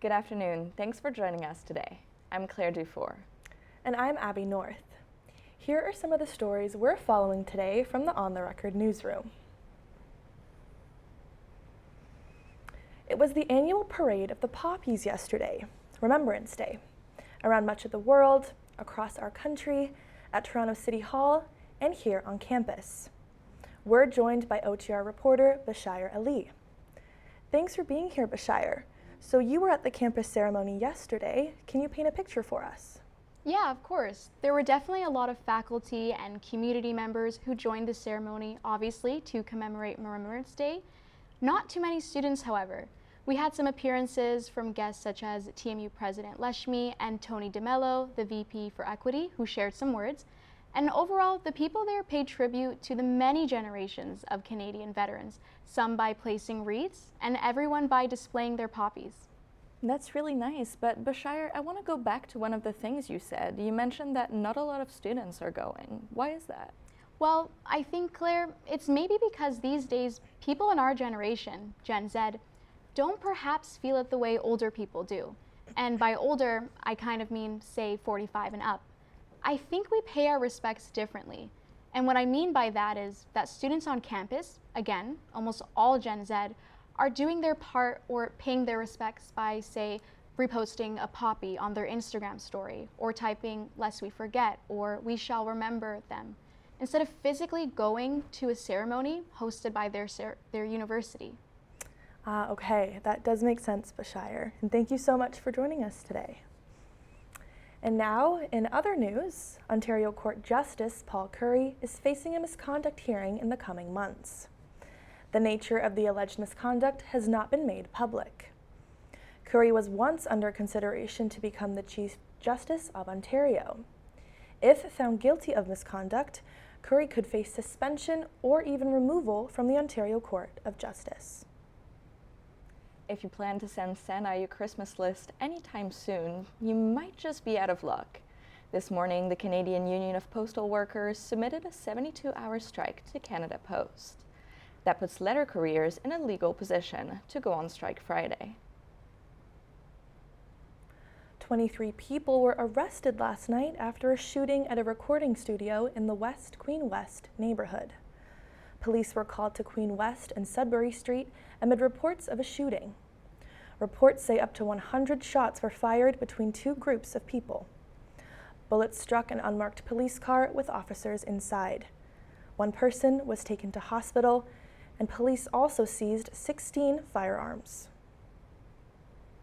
Good afternoon. Thanks for joining us today. I'm Claire Dufour. And I'm Abby North. Here are some of the stories we're following today from the On the Record newsroom. It was the annual parade of the poppies yesterday, Remembrance Day, around much of the world, across our country, at Toronto City Hall, and here on campus. We're joined by OTR reporter Bashair Ali. Thanks for being here, Bashair. So you were at the campus ceremony yesterday. Can you paint a picture for us? Yeah, of course. There were definitely a lot of faculty and community members who joined the ceremony, obviously, to commemorate Remembrance Day. Not too many students, however. We had some appearances from guests such as TMU President Leshmi and Tony DeMello, the VP for Equity, who shared some words. And overall, the people there paid tribute to the many generations of Canadian veterans, some by placing wreaths and everyone by displaying their poppies. That's really nice, but Bashair, I want to go back to one of the things you said. You mentioned that not a lot of students are going. Why is that? Well, I think, Claire, it's maybe because these days people in our generation, Gen Z, don't perhaps feel it the way older people do. And by older, I kind of mean, say, 45 and up. I think we pay our respects differently. And what I mean by that is that students on campus, again, almost all Gen Z, are doing their part or paying their respects by, say, reposting a poppy on their Instagram story, or typing "Lest we forget" or "We shall remember them," instead of physically going to a ceremony hosted by their university. Okay, that does make sense, Bashair, and thank you so much for joining us today. And now, in other news, Ontario Court Justice Paul Currie is facing a misconduct hearing in the coming months. The nature of the alleged misconduct has not been made public. Currie was once under consideration to become the Chief Justice of Ontario. If found guilty of misconduct, Currie could face suspension or even removal from the Ontario Court of Justice. If you plan to send Santa your Christmas list anytime soon, you might just be out of luck. This morning, the Canadian Union of Postal Workers submitted a 72-hour strike to Canada Post. That puts letter couriers in a legal position to go on strike Friday. 23 people were arrested last night after a shooting at a recording studio in the West Queen West neighborhood. Police were called to Queen West and Sudbury Street amid reports of a shooting. Reports say up to 100 shots were fired between two groups of people. Bullets struck an unmarked police car with officers inside. One person was taken to hospital, and police also seized 16 firearms.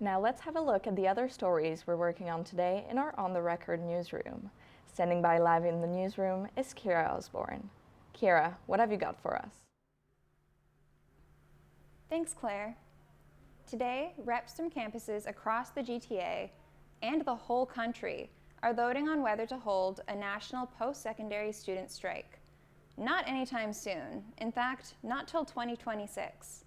Now let's have a look at the other stories we're working on today in our On the Record newsroom. Standing by live in the newsroom is Kierra Osborne. Kierra, what have you got for us? Thanks, Claire. Today, reps from campuses across the GTA and the whole country are voting on whether to hold a national post-secondary student strike. Not anytime soon, in fact, not till 2026.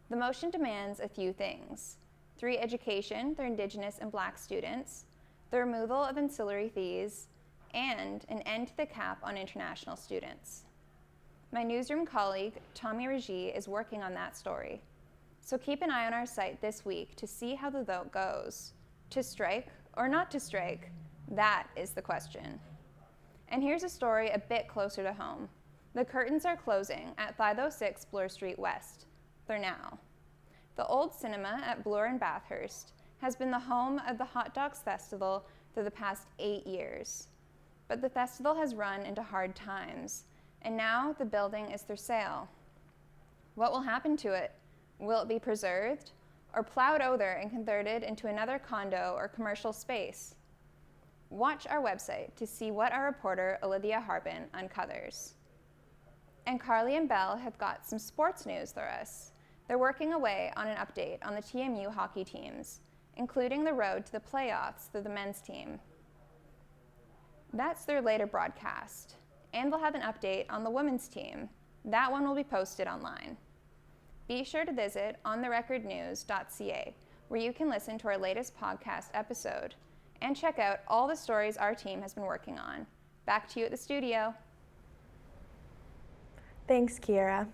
The motion demands a few things: free education for Indigenous and Black students, the removal of ancillary fees, and an end to the cap on international students. My newsroom colleague, Tommy Raji, is working on that story. So keep an eye on our site this week to see how the vote goes. To strike or not to strike? That is the question. And here's a story a bit closer to home. The curtains are closing at 506 Bloor Street West. They're now. The old cinema at Bloor and Bathurst has been the home of the Hot Dogs Festival for the past 8 years. But the festival has run into hard times, and now the building is for sale. What will happen to it? Will it be preserved or plowed over and converted into another condo or commercial space? Watch our website to see what our reporter Olivia Harbin uncovers. And Carly and Belle have got some sports news for us. They're working away on an update on the TMU hockey teams, including the road to the playoffs for the men's team. That's their later broadcast. And they'll have an update on the women's team. That one will be posted online. Be sure to visit ontherecordnews.ca, where you can listen to our latest podcast episode and check out all the stories our team has been working on. Back to you at the studio. Thanks, Kierra.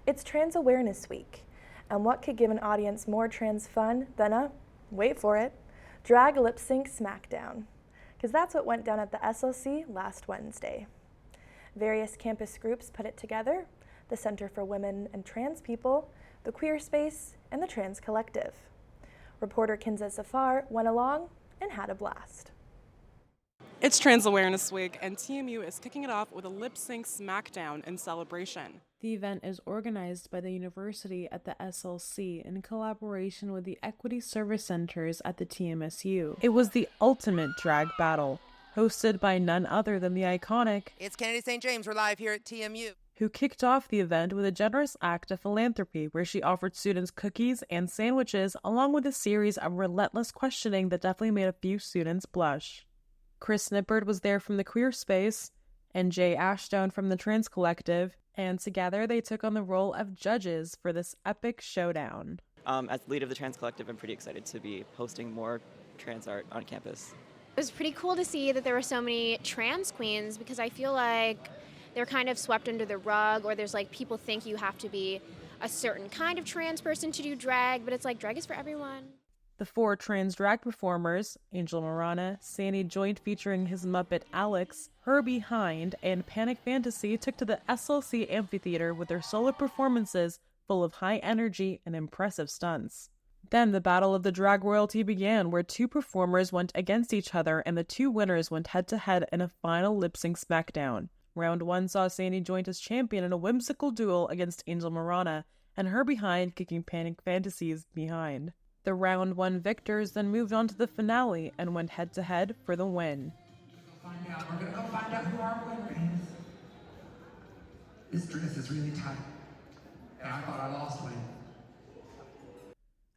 It's Trans Awareness Week, and what could give an audience more trans fun than a wait for it, drag lip sync smackdown, because that's what went down at the SLC last Wednesday. Various campus groups put it together: the Center for Women and Trans People, the Queer Space, and the Trans Collective. Reporter Kinza Zafar went along and had a blast. It's Trans Awareness Week, and TMU is kicking it off with a lip sync smackdown in celebration. The event is organized by the university at the SLC in collaboration with the Equity Service Centers at the TMSU. It was the ultimate drag battle, hosted by none other than the iconic It's Kennedy St. James. We're live here at TMU. Who kicked off the event with a generous act of philanthropy where she offered students cookies and sandwiches along with a series of relentless questioning that definitely made a few students blush. Chris Nippert was there from the Queer Space and Jay Ashdown from the Trans Collective, and together they took on the role of judges for this epic showdown. As the lead of the Trans Collective, I'm pretty excited to be hosting more trans art on campus. It was pretty cool to see that there were so many trans queens, because I feel like they're kind of swept under the rug, or there's like people think you have to be a certain kind of trans person to do drag, but it's like drag is for everyone. The four trans drag performers, Angel Marana, Sandy Joint featuring his Muppet Alex, Her Behind, and Panic Fantasy took to the SLC Amphitheater with their solo performances full of high energy and impressive stunts. Then the battle of the drag royalty began, where two performers went against each other and the two winners went head-to-head in a final lip-sync smackdown. Round 1 saw Sandy Joint as champion in a whimsical duel against Angel Marana, and Her Behind kicking Panic Fantasy's behind. The round 1 victors then moved on to the finale and went head-to-head for the win. We're gonna go find out who our winner is. This dress is really tight, and I thought I lost one.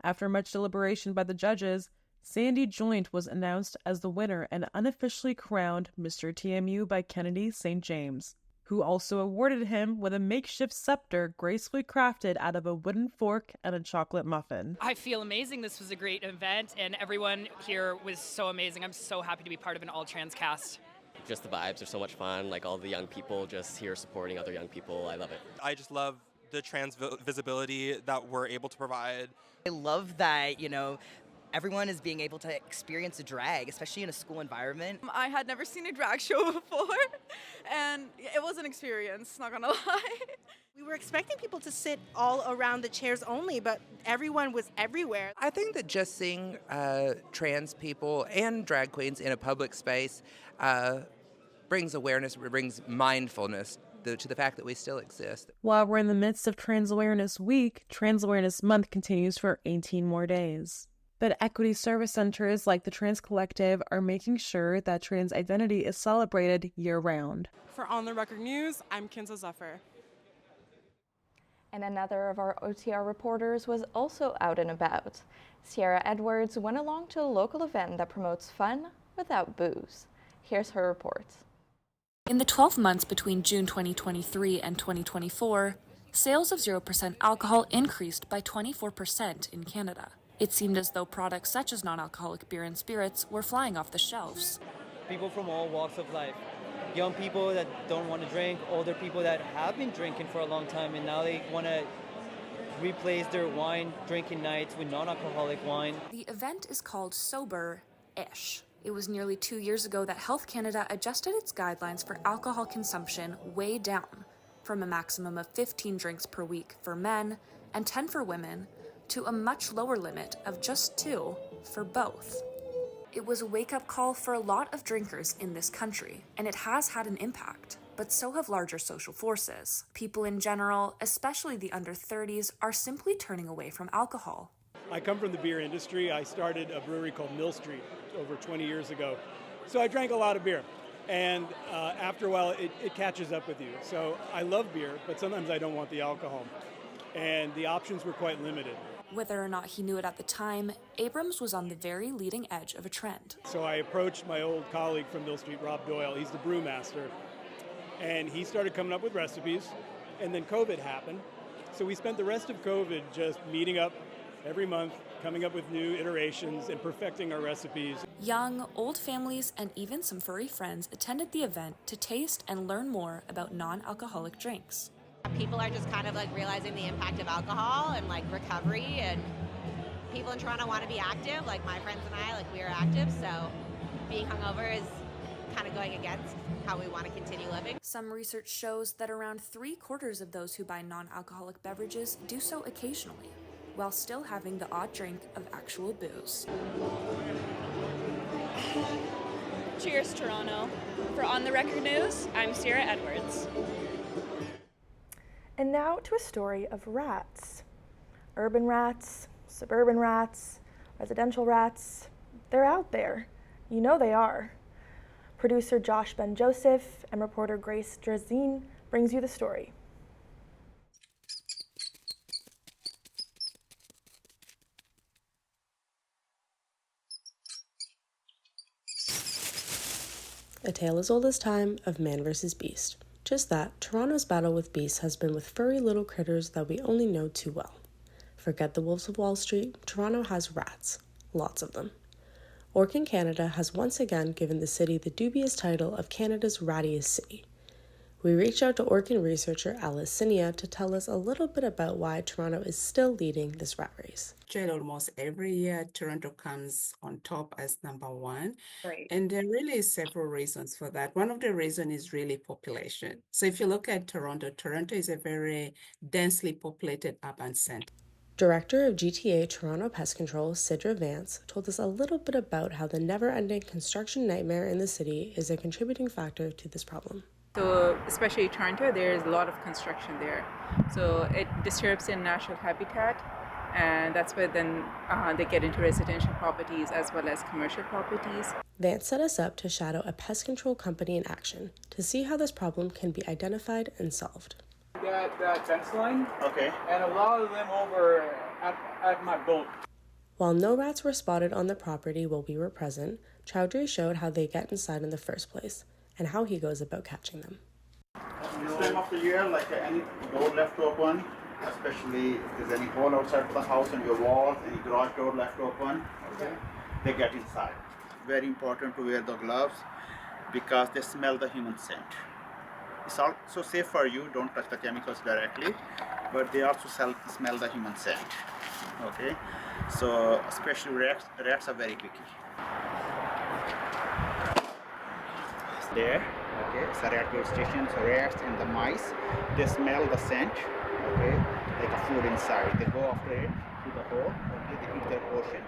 After much deliberation by the judges, Sandy Joint was announced as the winner and unofficially crowned Mr. TMU by Kennedy St. James, who also awarded him with a makeshift scepter gracefully crafted out of a wooden fork and a chocolate muffin. I feel amazing. This was a great event, and everyone here was so amazing. I'm so happy to be part of an all-trans cast. Just the vibes are so much fun, like all the young people just here supporting other young people. I love it. I just love the trans visibility that we're able to provide. I love that, everyone is being able to experience a drag, especially in a school environment. I had never seen a drag show before, and it was an experience, not gonna lie. We were expecting people to sit all around the chairs only, but everyone was everywhere. I think that just seeing trans people and drag queens in a public space brings awareness, brings mindfulness to the fact that we still exist. While we're in the midst of Trans Awareness Week, Trans Awareness Month continues for 18 more days. But equity service centers like the Trans Collective are making sure that trans identity is celebrated year-round. For On the Record News, I'm Kinza Zafar. And another of our OTR reporters was also out and about. Sierra Edwards went along to a local event that promotes fun without booze. Here's her report. In the 12 months between June 2023 and 2024, sales of 0% alcohol increased by 24% in Canada. It seemed as though products such as non-alcoholic beer and spirits were flying off the shelves. People from all walks of life. Young people that don't want to drink, older people that have been drinking for a long time and now they want to replace their wine drinking nights with non-alcoholic wine. The event is called Soberish. It was nearly 2 years ago that Health Canada adjusted its guidelines for alcohol consumption way down, from a maximum of 15 drinks per week for men and 10 for women, to a much lower limit of just 2 for both. It was a wake-up call for a lot of drinkers in this country, and it has had an impact, but so have larger social forces. People in general, especially the under 30s, are simply turning away from alcohol. I come from the beer industry. I started a brewery called Mill Street over 20 years ago. So I drank a lot of beer. And after a while, it catches up with you. So I love beer, but sometimes I don't want the alcohol. And the options were quite limited. Whether or not he knew it at the time, Abrams was on the very leading edge of a trend. So I approached my old colleague from Mill Street, Rob Doyle. He's the brewmaster. And he started coming up with recipes. And then COVID happened. So we spent the rest of COVID just meeting up every month, coming up with new iterations and perfecting our recipes. Young, old families, and even some furry friends attended the event to taste and learn more about non-alcoholic drinks. People are just kind of like realizing the impact of alcohol and like recovery, and people in Toronto want to be active, like my friends and I, like we are active, so being hungover is kind of going against how we want to continue living. Some research shows that around 3/4 of those who buy non-alcoholic beverages do so occasionally, while still having the odd drink of actual booze. Cheers, Toronto. For On the Record News, I'm Sierra Edwards. And now to a story of rats. Urban rats, suburban rats, residential rats, they're out there. You know they are. Producer Josh Ben-Joseph and reporter Grace Draznin brings you the story. A tale as old as time of man versus beast. Just that, Toronto's battle with beasts has been with furry little critters that we only know too well. Forget the wolves of Wall Street, Toronto has rats. Lots of them. Orkin Canada has once again given the city the dubious title of Canada's rattiest city. We reached out to Orkin researcher Alice Sinia to tell us a little bit about why Toronto is still leading this rat race. Almost every year, Toronto comes on top as number one. Right. And there really is several reasons for that. One of the reasons is really population. So if you look at Toronto, Toronto is a very densely populated urban center. Director of GTA Toronto Pest Control, Sidra Vance, told us a little bit about how the never-ending construction nightmare in the city is a contributing factor to this problem. So especially Toronto, there's a lot of construction there. So it disturbs their natural habitat, and that's where then they get into residential properties as well as commercial properties. Vance set us up to shadow a pest control company in action to see how this problem can be identified and solved. That fence line, okay, and a lot of them over at my boat. While no rats were spotted on the property while we were present, Chowdhury showed how they get inside in the first place and how he goes about catching them. This time of the year, like any door left open, especially if there's any hole outside the house and your walls, any garage door left open, okay, they get inside. Very important to wear the gloves because they smell the human scent. It's also safe for you, don't touch the chemicals directly, but they also smell the human scent. Okay, so especially rats are very picky. There, okay, it's a rat bait station, so rats and the mice, they smell the scent, okay, like a food inside. They go after it to the hole, okay, they eat their portion,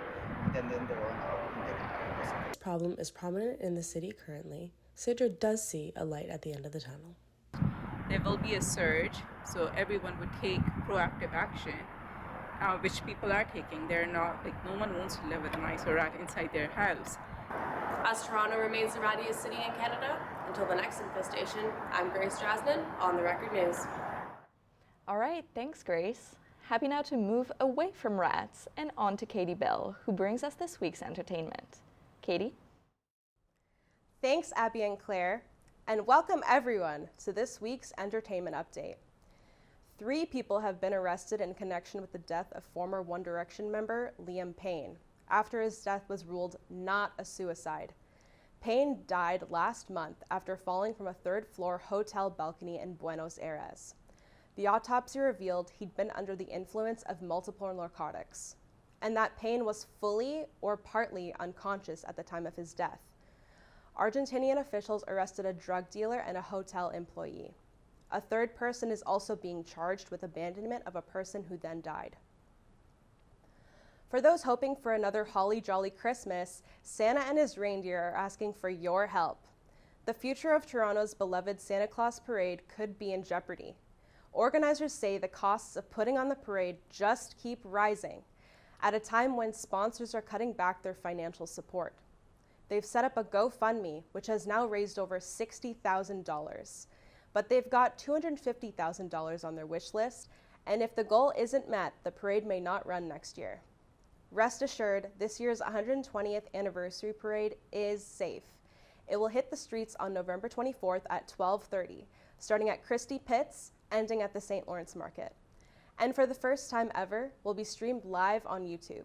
and then they run out and they die. This problem is prominent in the city currently. Sidra does see a light at the end of the tunnel. There will be a surge, so everyone would take proactive action, which people are taking. They're not, like, no one wants to live with a mice or rat inside their house. As Toronto remains the rattiest city in Canada, until the next infestation, I'm Grace Draznin, On the Record News. All right, thanks, Grace. Happy now to move away from rats and on to Katie Bell, who brings us this week's entertainment. Katie? Thanks, Abby and Claire, and welcome everyone to this week's entertainment update. 3 people have been arrested in connection with the death of former One Direction member Liam Payne, after his death was ruled not a suicide. Payne died last month after falling from a 3rd-floor hotel balcony in Buenos Aires. The autopsy revealed he'd been under the influence of multiple narcotics, and that Payne was fully or partly unconscious at the time of his death. Argentinian officials arrested a drug dealer and a hotel employee. A 3rd person is also being charged with abandonment of a person who then died. For those hoping for another holly jolly Christmas, Santa and his reindeer are asking for your help. The future of Toronto's beloved Santa Claus parade could be in jeopardy. Organizers say the costs of putting on the parade just keep rising, at a time when sponsors are cutting back their financial support. They've set up a GoFundMe, which has now raised over $60,000. But they've got $250,000 on their wish list, and if the goal isn't met, the parade may not run next year. Rest assured, this year's 120th anniversary parade is safe. It will hit the streets on November 24th at 12:30, starting at Christie Pitts, ending at the St. Lawrence Market. And for the first time ever, will be streamed live on YouTube.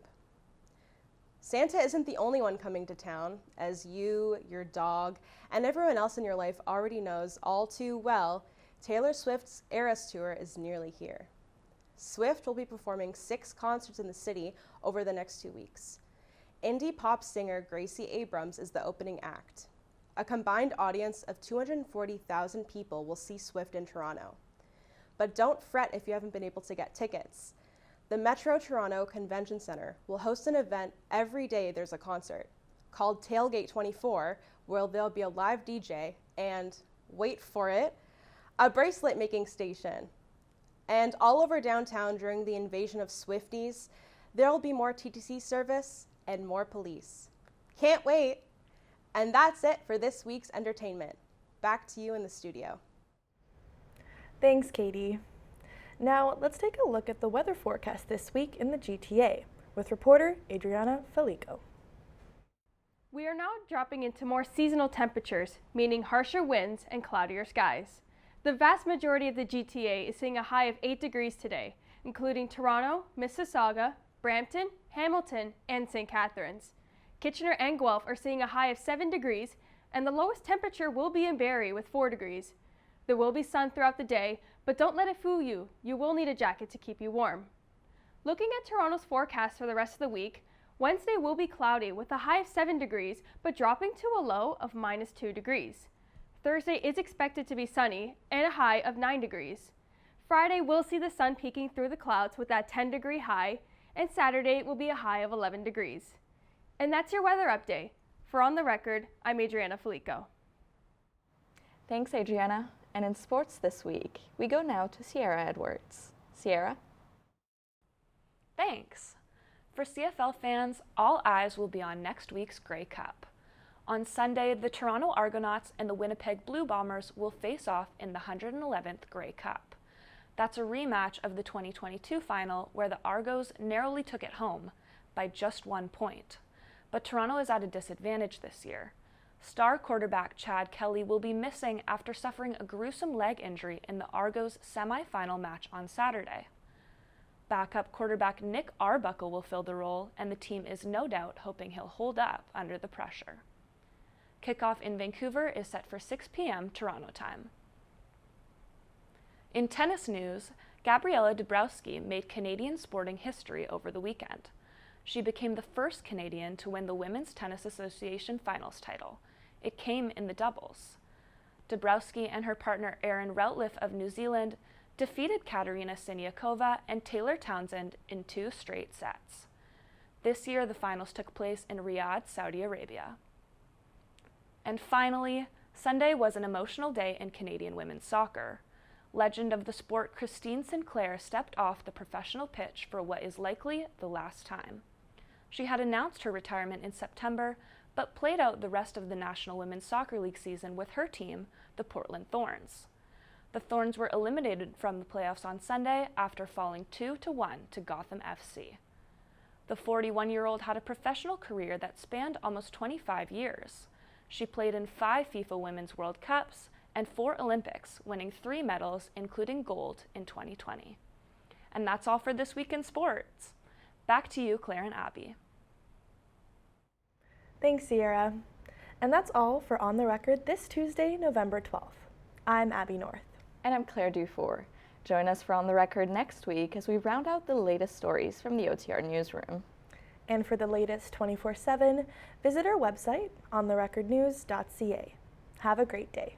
Santa isn't the only one coming to town, as you, your dog, and everyone else in your life already knows all too well. Taylor Swift's Eras Tour is nearly here. Swift will be performing 6 concerts in the city over the next 2 weeks. Indie pop singer Gracie Abrams is the opening act. A combined audience of 240,000 people will see Swift in Toronto. But don't fret if you haven't been able to get tickets. The Metro Toronto Convention Centre will host an event every day there's a concert, called Tailgate 24, where there'll be a live DJ and, wait for it, a bracelet making station. And all over downtown during the invasion of Swifties, there'll be more TTC service and more police. Can't wait! And that's it for this week's entertainment. Back to you in the studio. Thanks, Katie. Now, let's take a look at the weather forecast this week in the GTA with reporter Adriana Fallico. We are now dropping into more seasonal temperatures, meaning harsher winds and cloudier skies. The vast majority of the GTA is seeing a high of 8 degrees today, including Toronto, Mississauga, Brampton, Hamilton, and St. Catharines. Kitchener and Guelph are seeing a high of 7 degrees, and the lowest temperature will be in Barrie with 4 degrees. There will be sun throughout the day, but don't let it fool you. You will need a jacket to keep you warm. Looking at Toronto's forecast for the rest of the week, Wednesday will be cloudy with a high of 7 degrees, but dropping to a low of -2 degrees. Thursday is expected to be sunny and a high of 9 degrees. Friday will see the sun peeking through the clouds with that 10-degree high, and Saturday will be a high of 11 degrees. And that's your weather update. For On the Record, I'm Adriana Fallico. Thanks, Adriana. And in sports this week, we go now to Sierra Edwards. Sierra? Thanks. For CFL fans, all eyes will be on next week's Grey Cup. On Sunday, the Toronto Argonauts and the Winnipeg Blue Bombers will face off in the 111th Grey Cup. That's a rematch of the 2022 final where the Argos narrowly took it home by just 1 point. But Toronto is at a disadvantage this year. Star quarterback Chad Kelly will be missing after suffering a gruesome leg injury in the Argos semi-final match on Saturday. Backup quarterback Nick Arbuckle will fill the role, and the team is no doubt hoping he'll hold up under the pressure. Kickoff in Vancouver is set for 6 p.m. Toronto time. In tennis news, Gabriela Dabrowski made Canadian sporting history over the weekend. She became the first Canadian to win the Women's Tennis Association finals title. It came in the doubles. Dabrowski and her partner Erin Routliffe of New Zealand defeated Katerina Siniakova and Taylor Townsend in 2 straight sets. This year, the finals took place in Riyadh, Saudi Arabia. And finally, Sunday was an emotional day in Canadian women's soccer. Legend of the sport Christine Sinclair stepped off the professional pitch for what is likely the last time. She had announced her retirement in September, but played out the rest of the National Women's Soccer League season with her team, the Portland Thorns. The Thorns were eliminated from the playoffs on Sunday after falling 2-1 to Gotham FC. The 41-year-old had a professional career that spanned almost 25 years. She played in 5 FIFA Women's World Cups and 4 Olympics, winning 3 medals, including gold in 2020. And that's all for this week in sports. Back to you, Claire and Abby. Thanks, Sierra. And that's all for On the Record this Tuesday, November 12th. I'm Abby North. And I'm Claire Dufour. Join us for On the Record next week as we round out the latest stories from the OTR newsroom. And for the latest 24/7, visit our website, ontherecordnews.ca. Have a great day.